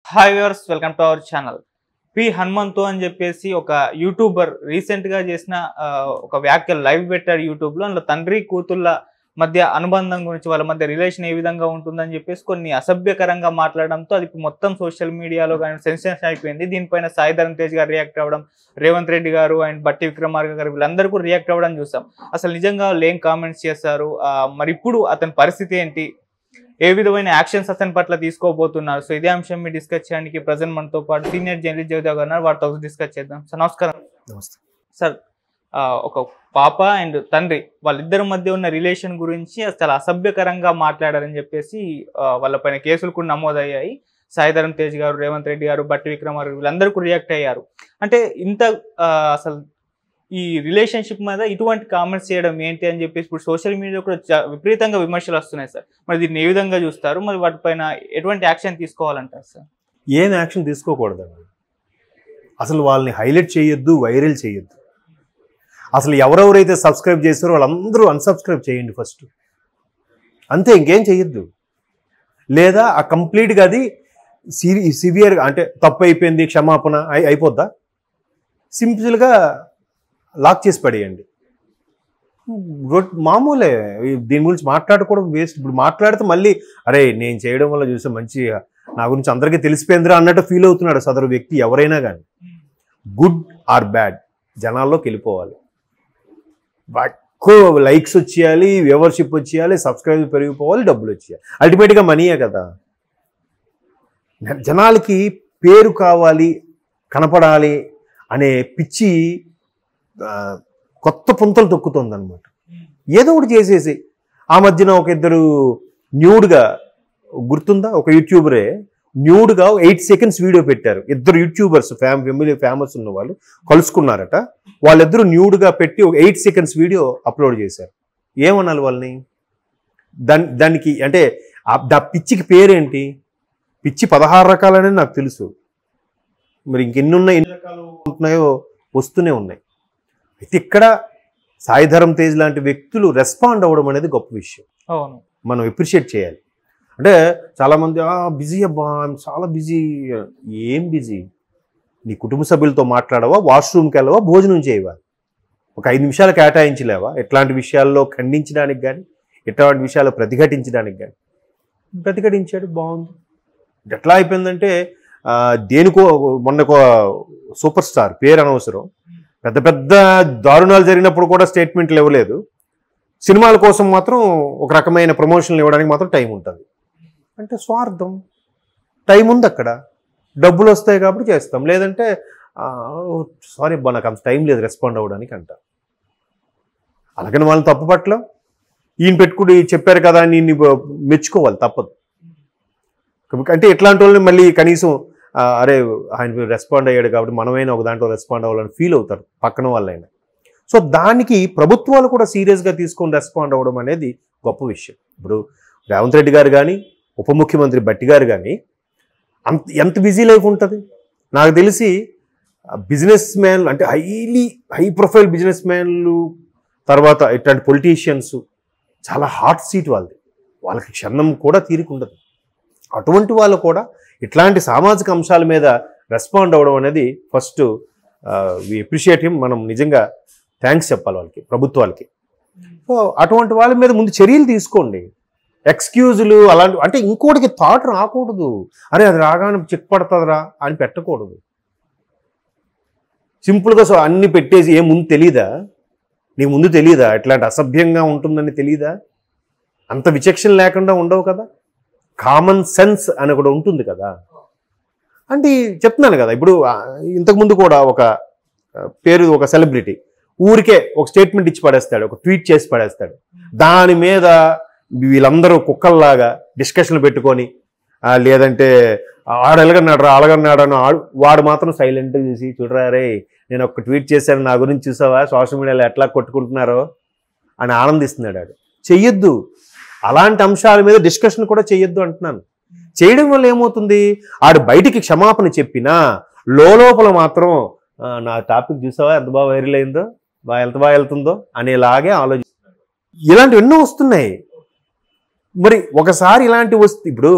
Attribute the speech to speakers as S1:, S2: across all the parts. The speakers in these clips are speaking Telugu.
S1: Hi viewers, welcome to our channel. P Hanumanthu అని చెప్పేసి ఒక యూట్యూబర్ రీసెంట్ గా చేసిన ఒక వ్యాఖ్యలు లైవ్ పెట్టాడు యూట్యూబ్ లో. అందులో తండ్రి కూతుళ్ళ మధ్య అనుబంధం గురించి, వాళ్ళ మధ్య రిలేషన్ ఏ విధంగా ఉంటుందని చెప్పేసి కొన్ని అసభ్యకరంగా మాట్లాడడంతో అది మొత్తం సోషల్ మీడియాలో కానీ సెన్సేషన్ అయిపోయింది. దీనిపైన సాయి ధరమ్ తేజ్ గారు రియాక్ట్ అవ్వడం, రేవంత్ రెడ్డి గారు అండ్ బట్టి విక్రమార్క గారు వీళ్ళందరూ కూడా రియాక్ట్ అవ్వడం చూసాం. అసలు నిజంగా వాళ్ళు ఏం కామెంట్స్ చేస్తారు, మరి ఇప్పుడు అతని పరిస్థితి ఏంటి, ఏ విధమైన యాక్షన్స్ అతని పట్ల తీసుకోబోతున్నారు? సో ఇదే అంశం మీరు డిస్కస్ చేయడానికి ప్రజెంట్ మనతో పాటు సీనియర్ జర్నలిస్ట్ జగదేవ్ గారు, వారితో డిస్కస్ చేద్దాం. సార్ నమస్కారం.
S2: నమస్తే
S1: సార్, ఒక పాప అండ్ తండ్రి వాళ్ళిద్దరి మధ్య ఉన్న రిలేషన్ గురించి చాలా అసభ్యకరంగా మాట్లాడారని చెప్పేసి వాళ్ళపైన కేసులు కూడా నమోదయ్యాయి. సాయి ధరమ్ తేజ్ గారు, రేవంత్ రెడ్డి గారు, బట్టి విక్రమార్క వీళ్ళందరూ కూడా రియాక్ట్ అయ్యారు. అంటే ఇంత అసలు ఈ రిలేషన్షిప్ మీద ఇటువంటి కామెంట్స్ చేయడం ఏంటి అని చెప్పేసి ఇప్పుడు సోషల్ మీడియా కూడా విపరీతంగా విమర్శలు వస్తున్నాయి సార్. మరి దీన్ని ఏ విధంగా చూస్తారు, మరి వాటిపైన ఎటువంటి యాక్షన్ తీసుకోవాలంటారు సార్?
S2: ఏం యాక్షన్ తీసుకోకూడదండి. అసలు వాళ్ళని హైలైట్ చేయొద్దు, వైరల్ చేయొద్దు. అసలు ఎవరెవరైతే సబ్స్క్రైబ్ చేస్తారో వాళ్ళందరూ అన్సబ్స్క్రైబ్ చేయండి ఫస్ట్, అంతే, ఇంకేం చేయొద్దు. లేదా ఆ కంప్లీట్గా అది సివియర్గా, అంటే తప్పు అయిపోయింది క్షమాపణ అయిపోద్దా, సింపుల్గా లాక్ చేసి పడేయండి. మామూలే, దీని గురించి మాట్లాడుకోవడం వేస్ట్. ఇప్పుడు మాట్లాడితే మళ్ళీ అరే నేను చేయడం వల్ల చూసే మంచి నా గురించి అందరికీ తెలిసిపోయిందిరా అన్నట్టు ఫీల్ అవుతున్నాడు సదరు వ్యక్తి. ఎవరైనా కానీ గుడ్ ఆర్ బ్యాడ్ జనాల్లోకి వెళ్ళిపోవాలి, ఎక్కువ లైక్స్ వచ్చేయాలి, వ్యూవర్షిప్ వచ్చేయాలి, సబ్స్క్రైబ్ పెరిగిపోవాలి, డబ్బులు వచ్చేయాలి. అల్టిమేట్గా మనీయే కదా. జనాలకి పేరు కావాలి, కనపడాలి అనే పిచ్చి కొత్త పుంతలు తొక్కుతుంది అనమాట. ఏదో ఒకటి చేసేసి ఆ మధ్యన ఒక ఇద్దరు న్యూడ్గా, గుర్తుందా, ఒక యూట్యూబరే న్యూడ్గా 8 seconds వీడియో పెట్టారు. ఇద్దరు యూట్యూబర్స్ ఫేమస్ ఉన్న వాళ్ళు కలుసుకున్నారట. వాళ్ళిద్దరూ న్యూడ్గా పెట్టి ఒక 8 seconds వీడియో అప్లోడ్ చేశారు. ఏమనాలి వాళ్ళని? దానికి అంటే ఆ పిచ్చికి పేరేంటి? పిచ్చి 16 రకాలనేది నాకు తెలుసు, మరి ఇంకెన్ని ఉన్నాయి, ఎన్ని రకాలు ఉంటున్నాయో వస్తూనే ఉన్నాయి. అయితే ఇక్కడ సాయి ధరమ్ తేజ్ లాంటి వ్యక్తులు రెస్పాండ్ అవ్వడం అనేది గొప్ప విషయం.
S1: అవును,
S2: మనం అప్రిషియేట్ చేయాలి. అంటే చాలామంది బిజీ అబ్బా, చాలా బిజీ. ఏం బిజీ? నీ కుటుంబ సభ్యులతో మాట్లాడవా, వాష్రూమ్కి వెళ్ళవా, భోజనం చేయవా, ఒక 5 నిమిషాలు కేటాయించలేవా? ఎట్లాంటి విషయాల్లో ఖండించడానికి కానీ, ఎట్లాంటి విషయాల్లో ప్రతిఘటించడానికి కానీ? ప్రతిఘటించాడు, బాగుంది. ఎట్లా అయిపోయిందంటే దేనికో మొన్నకో సూపర్ స్టార్, పేరు అనవసరం, పెద్ద పెద్ద దారుణాలు జరిగినప్పుడు కూడా స్టేట్మెంట్లు ఇవ్వలేదు. సినిమాల కోసం మాత్రం ఒక రకమైన ప్రమోషన్లు ఇవ్వడానికి మాత్రం టైం ఉంటుంది. అంటే స్వార్థం. టైం ఉంది అక్కడ, డబ్బులు వస్తాయి కాబట్టి చేస్తాం, లేదంటే సారీ అబ్బా నాకు అంత టైం లేదు రెస్పాండ్ అవ్వడానికి అంట. అలాగని వాళ్ళని తప్పు పట్ల ఈయన పెట్టుకుని చెప్పారు కదా అని మెచ్చుకోవాలి, తప్పదు. అంటే ఎట్లాంటి వాళ్ళని మళ్ళీ కనీసం అరే ఆయన రెస్పాండ్ అయ్యాడు కాబట్టి మనమైనా ఒక దాంట్లో రెస్పాండ్ అవ్వాలని ఫీల్ అవుతారు పక్కన వాళ్ళైనా. సో దానికి ప్రభుత్వాలు కూడా సీరియస్గా తీసుకొని రెస్పాండ్ అవ్వడం అనేది గొప్ప విషయం. ఇప్పుడు రేవంత్ రెడ్డి గారు కానీ, ఉప ముఖ్యమంత్రి బట్టి గారు కానీ ఎంత బిజీ లైఫ్ ఉంటుంది. నాకు తెలిసి బిజినెస్ మ్యాన్లు, అంటే హై ప్రొఫైల్ బిజినెస్ మ్యాన్లు, తర్వాత ఇట్లాంటి పొలిటీషియన్స్ చాలా హాట్ సీట్ వాళ్ళది, వాళ్ళకి క్షణం కూడా తీరిక ఉండదు. అటువంటి వాళ్ళు కూడా ఇట్లాంటి సామాజిక అంశాల మీద రెస్పాండ్ అవ్వడం అనేది ఫస్ట్ వి అప్రిషియేట్ హిమ్. మనం నిజంగా థ్యాంక్స్ చెప్పాలి వాళ్ళకి, ప్రభుత్వాలకి. సో అటువంటి వాళ్ళ మీద ముందు చర్యలు తీసుకోండి. ఎక్స్క్యూజులు అలాంటి, అంటే ఇంకోటికి థాట్ రాకూడదు, అరే అది రాగానే చెక్ పడుతుందిరా అని పెట్టకూడదు. సింపుల్గా సో అన్ని పెట్టేసి ఏం ముందు తెలీదా, నీకు ముందు తెలీదా ఇట్లాంటి అసభ్యంగా ఉంటుందని తెలీదా? అంత విచక్షణ లేకుండా ఉండవు కదా. కామన్ సెన్స్ అని కూడా ఉంటుంది కదా. అంటే చెప్తున్నాను కదా, ఇప్పుడు ఇంతకుముందు కూడా ఒక పేరు, ఒక సెలబ్రిటీ ఊరికే ఒక స్టేట్మెంట్ ఇచ్చి పడేస్తాడు, ఒక ట్వీట్ చేసి పడేస్తాడు. దాని మీద వీళ్ళందరూ కుక్కల్లాగా డిస్కషన్లు పెట్టుకొని, లేదంటే ఆడెలగన్నాడు రా అలగన్నాడు అని వాడు మాత్రం సైలెంట్గా చూసి, చూడరా రే నేను ఒక ట్వీట్ చేశాను, నా గురించి చూసావా సోషల్ మీడియాలో ఎట్లా కొట్టుకుంటున్నారో అని ఆనందిస్తున్నాడు. ఆడు చెయ్యొద్దు, అలాంటి అంశాల మీద డిస్కషన్ కూడా చేయొద్దు అంటున్నాను. చేయడం వల్ల ఏమవుతుంది, ఆడు బయటికి క్షమాపణ చెప్పినా లోపల మాత్రం నా టాపిక్ చూసావా ఎంత బాగా వైరల్ అయిందో, ఎంత బాగా వెళ్తుందో అనేలాగే ఆలోచిస్తున్నాడు. ఇలాంటివి ఎన్నో వస్తున్నాయి. మరి ఒకసారి ఇలాంటివి వస్తే, ఇప్పుడు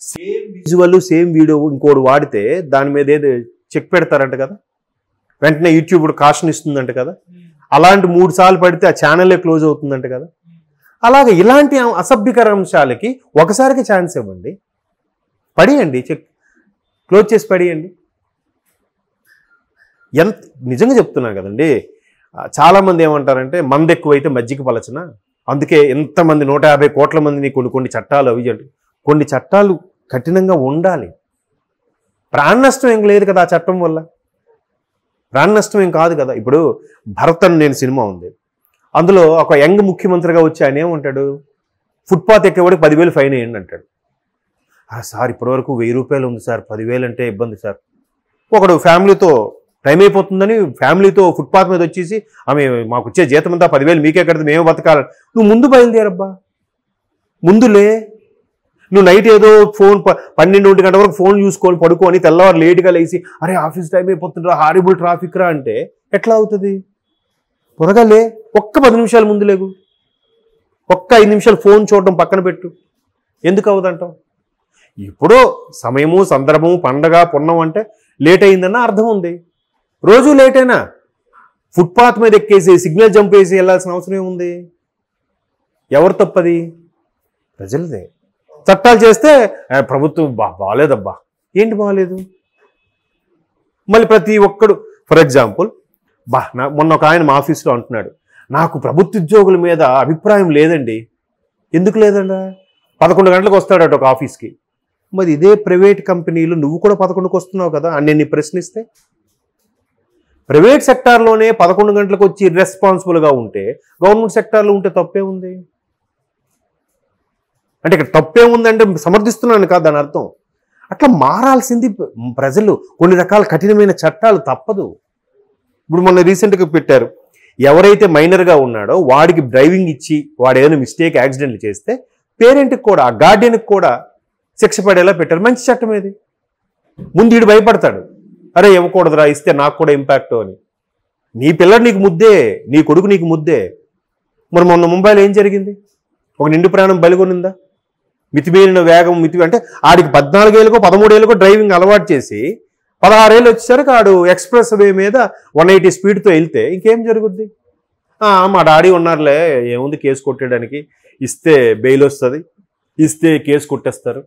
S2: సేమ్ విజువల్ సేమ్ వీడియో ఇంకోటి వాడితే దాని మీద ఏదో చెక్ పెడతారంట కదా, వెంటనే యూట్యూబ్ కాషన్ ఇస్తుందంట కదా, అలాంటి 3 సార్లు పడితే ఆ ఛానల్లే క్లోజ్ అవుతుందంట కదా. అలాగే ఇలాంటి అసభ్యకర అంశాలకి ఒకసారికి ఛాన్స్ ఇవ్వండి, పడేయండి, చెక్ క్లోజ్ చేసి పడేయండి. ఎంత నిజంగా చెప్తున్నాను కదండి. చాలామంది ఏమంటారంటే మంది ఎక్కువైతే మజ్జిగ పలచన, అందుకే ఎంతమంది 150 కోట్ల మందిని కొన్ని చట్టాలు అవి కొన్ని చట్టాలు కఠినంగా ఉండాలి. ప్రాణ నష్టం ఏం లేదు కదా ఆ చట్టం వల్ల, ప్రాణ నష్టం ఏం కాదు కదా. ఇప్పుడు భరత్ అని నేను సినిమా ఉంది, అందులో ఒక యంగ్ ముఖ్యమంత్రిగా వచ్చి ఆయన ఏమంటాడు, ఫుట్పాత్ ఎక్కేవాడికి 10,000 ఫైన్ వేయండి అంటాడు. సార్ ఇప్పటివరకు 1000 రూపాయలు ఉంది సార్, 10,000 అంటే ఇబ్బంది సార్. ఒకడు ఫ్యామిలీతో టైం అయిపోతుందని ఫ్యామిలీతో ఫుట్పాత్ మీద వచ్చేసి ఆమె మాకు వచ్చే జీతం అంతా 10,000 మీకే కడితే మేమే బతకాలి. నువ్వు ముందు బయలుదేరబ్బా, ముందులే. నువ్వు నైట్ ఏదో ఫోన్ 12 గంటల వరకు ఫోన్ చూసుకొని పడుకొని తెల్లవారు లేట్గా లేచి అరే ఆఫీస్ టైం అయిపోతుందా, హారిబుల్ ట్రాఫిక్ రా అంటే ఎట్లా అవుతుంది? త్వరగా లే, ఒక్క 10 నిమిషాలు ముందు లేగు, ఒక్క 5 నిమిషాలు ఫోన్ చూడడం పక్కన పెట్టు. ఎందుకు అవుదంటావు? ఇప్పుడు సమయము సందర్భము పండగ పున్నం అంటే లేట్ అయిందన్న అర్థం ఉంది. రోజు లేట్ అయినా ఫుట్పాత్ మీద ఎక్కేసి సిగ్నల్ జంప్ వేసి వెళ్ళాల్సిన అవసరం ఏముంది? ఎవరు తప్పది? ప్రజలదే. చట్టాలు చేస్తే ప్రభుత్వం బాగాలేదబ్బా, ఏంటి బాగాలేదు? మళ్ళీ ప్రతి ఒక్కడు ఫర్ ఎగ్జాంపుల్ మొన్న ఒక ఆయన మా ఆఫీస్లో అంటున్నాడు, నాకు ప్రభుత్వ ఉద్యోగుల మీద అభిప్రాయం లేదండి. ఎందుకు లేదండి? 11 గంటలకు వస్తాడట ఒక ఆఫీస్కి. మరి ఇదే ప్రైవేట్ కంపెనీలు నువ్వు కూడా 11కి వస్తున్నావు కదా అని నేను ప్రశ్నిస్తే, ప్రైవేట్ సెక్టార్లోనే 11 గంటలకు వచ్చి ఇర్రెస్పాన్సిబుల్గా ఉంటే గవర్నమెంట్ సెక్టార్లో ఉంటే తప్పే ఉంది. అంటే ఇక్కడ తప్పే ఉందంటే సమర్థిస్తున్నాను కాదు దాని అర్థం. అట్లా మారాల్సింది ప్రజలు. కొన్ని రకాల కఠినమైన చట్టాలు తప్పదు. ఇప్పుడు మొన్న రీసెంట్గా పెట్టారు, ఎవరైతే మైనర్గా ఉన్నాడో వాడికి డ్రైవింగ్ ఇచ్చి వాడు ఏదైనా మిస్టేక్ యాక్సిడెంట్లు చేస్తే పేరెంట్కి కూడా గార్డియన్కి కూడా శిక్ష పడేలా పెట్టారు. మంచి చట్టం ఏది? ముందు వీడు భయపడతాడు, అరే ఇవ్వకూడదురా, ఇస్తే నాకు కూడా ఇంపాక్ట్ అని. నీ పిల్లడు నీకు ముద్దే, నీ కొడుకు నీకు ముద్దే. మరి మొన్న ముంబైలో ఏం జరిగింది? ఒక నిండు ప్రాణం బలిగొనిందా? మితిమీరిన వేగం అంటే ఆడికి 14 ఏళ్ళకో 13 ఏళ్ళకో డ్రైవింగ్ అలవాటు చేసి 16 ఏళ్ళు వచ్చేసరికి ఆడు ఎక్స్ప్రెస్ వే మీద 180 స్పీడ్తో వెళ్తే ఇంకేం జరుగుద్ది? మా డాడీ ఉన్నారులే, ఏముంది కేసు కొట్టడానికి, ఇస్తే బెయిల్ వస్తుంది, ఇస్తే కేసు కొట్టేస్తారు.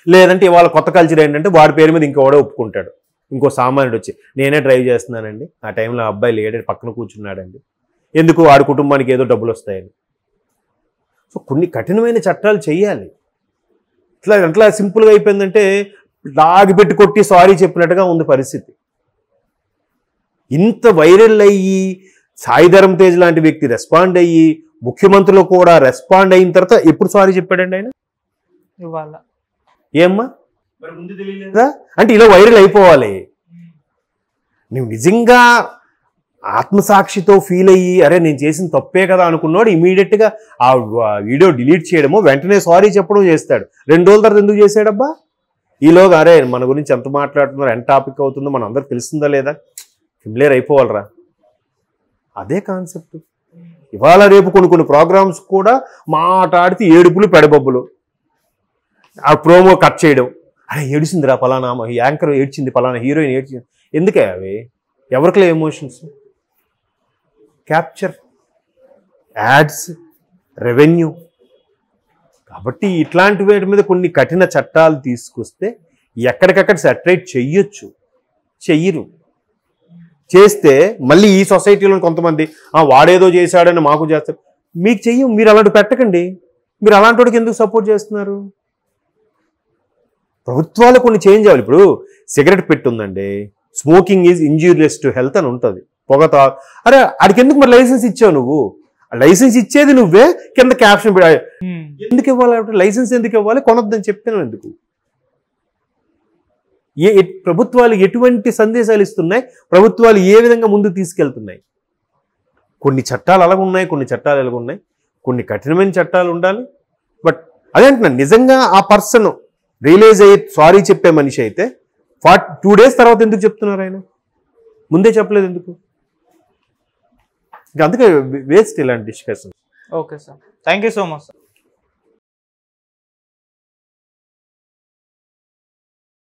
S2: లేదంటే ఇవాళ కొత్త కల్చర్ ఏంటంటే వాడి పేరు మీద ఇంకోడే ఒప్పుకుంటాడు, ఇంకో సామాన్యుడు వచ్చి నేనే డ్రైవ్ చేస్తున్నానండి, ఆ టైంలో అబ్బాయి లేడని పక్కన కూర్చున్నాడండి, ఎందుకు వాడి కుటుంబానికి ఏదో డబ్బులు వస్తాయని. సో కొన్ని కఠినమైన చట్టాలు చేయాలి. ఇట్లా సింపుల్గా అయిపోయిందంటే లాగిపెట్టి కొట్టి సారీ చెప్పినట్టుగా ఉంది పరిస్థితి. ఇంత వైరల్ అయ్యి సాయిధరం తేజ్ లాంటి వ్యక్తి రెస్పాండ్ అయ్యి ముఖ్యమంత్రులు కూడా రెస్పాండ్ అయిన తర్వాత ఎప్పుడు సారీ చెప్పాడండి ఆయన?
S1: ఇవాళ.
S2: ఏమ్మా తెలియలేదా? అంటే ఇలా వైరల్ అయిపోవాలి. నువ్వు నిజంగా ఆత్మసాక్షితో ఫీల్ అయ్యి అరే నేను చేసిన తప్పే కదా అనుకున్నాడు ఇమీడియట్గా ఆ వీడియో డిలీట్ చేయడమో వెంటనే సారీ చెప్పడం చేస్తాడు. 2 రోజుల తర్వాత ఎందుకు చేశాడబ్బా? ఈలోగా అరే మన గురించి ఎంత మాట్లాడుతున్నారు, ఎంత టాపిక్ అవుతుందో మన అందరికి తెలుస్తుందా లేదా, ఫిమిలియర్ అయిపోవాలరా. అదే కాన్సెప్ట్. ఇవాళ రేపు కొన్ని ప్రోగ్రామ్స్ కూడా మాట్లాడితే ఏడుపులు పెడబొబ్బులు, ఆ ప్రోమో కట్ చేయడం, అరే ఏడిసిందిరా పలానా యాంకర్ ఏడ్చింది, పలానా హీరోయిన్ ఏడ్చింది. ఎందుకే అవి? ఎవరికిలే ఎమోషన్స్? Capture, ads, revenue. కాబట్టి ఇట్లాంటి వాటి మీద కొన్ని కఠిన చట్టాలు తీసుకొస్తే ఎక్కడికక్కడ సెటరేట్ చెయ్యొచ్చు. చెయ్యరు. చేస్తే మళ్ళీ ఈ సొసైటీలో కొంతమంది వాడేదో చేశాడని మాకు చేస్తారు. మీకు చెయ్యం, మీరు అలాంటి పెట్టకండి. మీరు అలాంటి వాడికి ఎందుకు సపోర్ట్ చేస్తున్నారు? ప్రభుత్వాలు కొన్ని చేంజ్ అవ్వాలి. ఇప్పుడు సిగరెట్ పెట్టుందండి, smoking is injurious to health అని ఉంటుంది. పొగతా అరే అడికి ఎందుకు మరి లైసెన్స్ ఇచ్చావు? నువ్వు లైసెన్స్ ఇచ్చేది నువ్వే, కింద క్యాప్షన్ ఎందుకు ఇవ్వాలి? లైసెన్స్ ఎందుకు ఇవ్వాలి? కొనొద్దని చెప్పాను ఎందుకు? ప్రభుత్వాలు ఎటువంటి సందేశాలు ఇస్తున్నాయి, ప్రభుత్వాలు ఏ విధంగా ముందుకు తీసుకెళ్తున్నాయి? కొన్ని చట్టాలు అలాగ ఉన్నాయి, కొన్ని చట్టాలు ఎలాగ ఉన్నాయి. కొన్ని కఠినమైన చట్టాలు ఉండాలి. బట్ అదే అంటున్నాను, నిజంగా ఆ పర్సన్ రియలైజ్ అయ్యి సారీ చెప్పే మనిషి అయితే 2 days తర్వాత ఎందుకు చెప్తున్నారు? ఆయన ముందే చెప్పలేదు ఎందుకు? అందుకే వేస్ట్ ఇలాంటి discussion.
S1: Okay sir, thank you so much sir.